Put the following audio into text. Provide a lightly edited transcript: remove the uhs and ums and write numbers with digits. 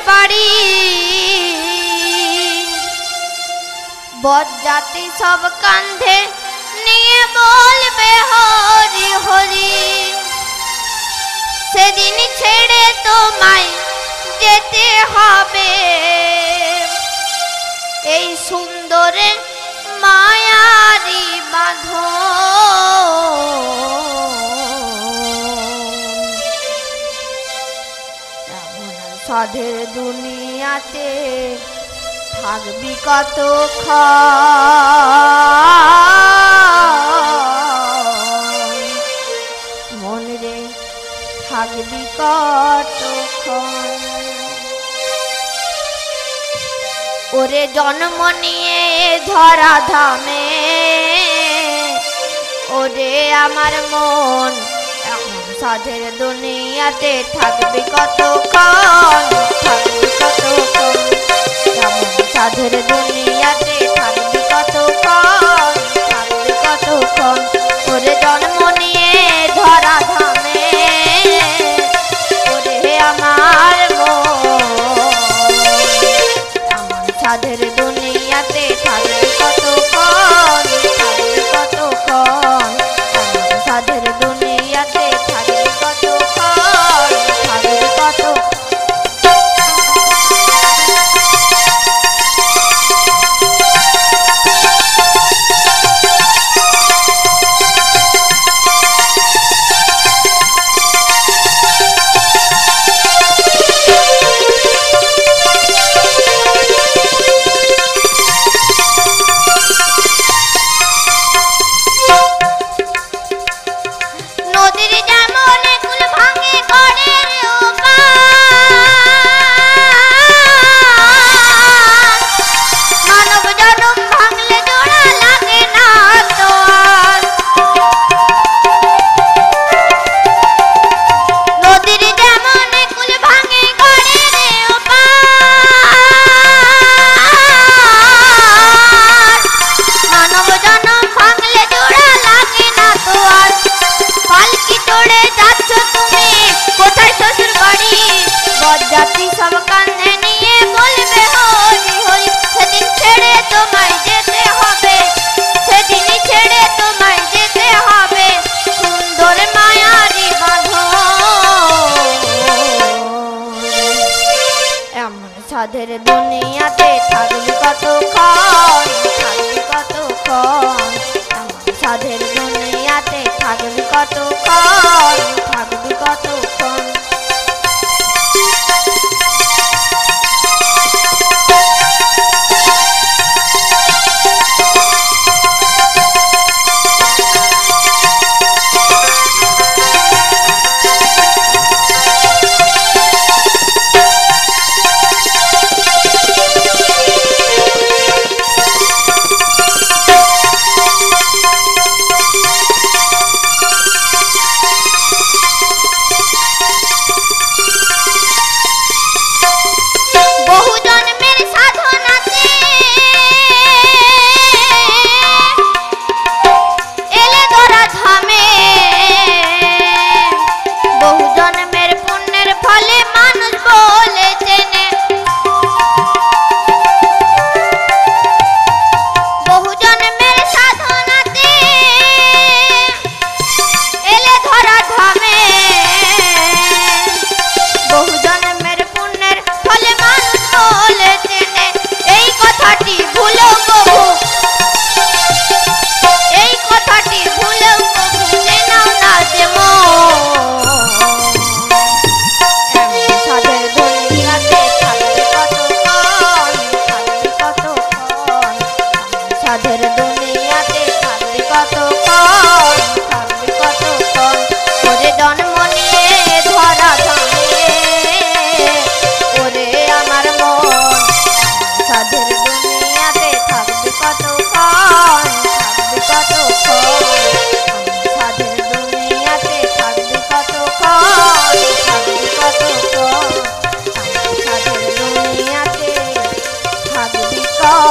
বাড়ি বজ্জাতি সব কাঁধে নিয়ে বলবে হরি হরি সেদিন ছেড়ে তোমায় যেতে হবে এই সুন্দর মায়ারি বাঁধন সাধের দুনিয়াতে থাকবি কতক্ষণ মন রে থাকবি কতক্ষণ ওরে জন্ম নিয়ে ধরা ধামে ওরে আমার মন এখন সাধের দুনিয়াতে থাকবি কতক্ষণ থাকবি কতক্ষণ এমন সাধের দুনিয়াতে থাকবি কতক্ষণ থাকবি কতক্ষণ ওরে জন্ম নিয়ে ধরা ধামে ওরে আমার মন এমন সাধের দুনিয়াতে থাকবি কতক্ষণ থাকবি কতক্ষণ এমন সাধের দুনিয়াতে থাকবি কতক্ষণ থাকবি কতক্ষণ বজ্জাতি সব কাঁধে নিয়ে বলবে হরি হরি সেদিন ছেড়ে তোমায় যেতে হবে সেদিনই ছেড়ে তোমায় যেতে হবে সুন্দর মায়ারি বাঁধন এমন সাধের দুনিয়াতে থাকবি কতক্ষণ থাকবি কতক্ষণ এমন সাধের দুনিয়াতে থাকবি কতক্ষণ থাকবি কতক্ষণ কত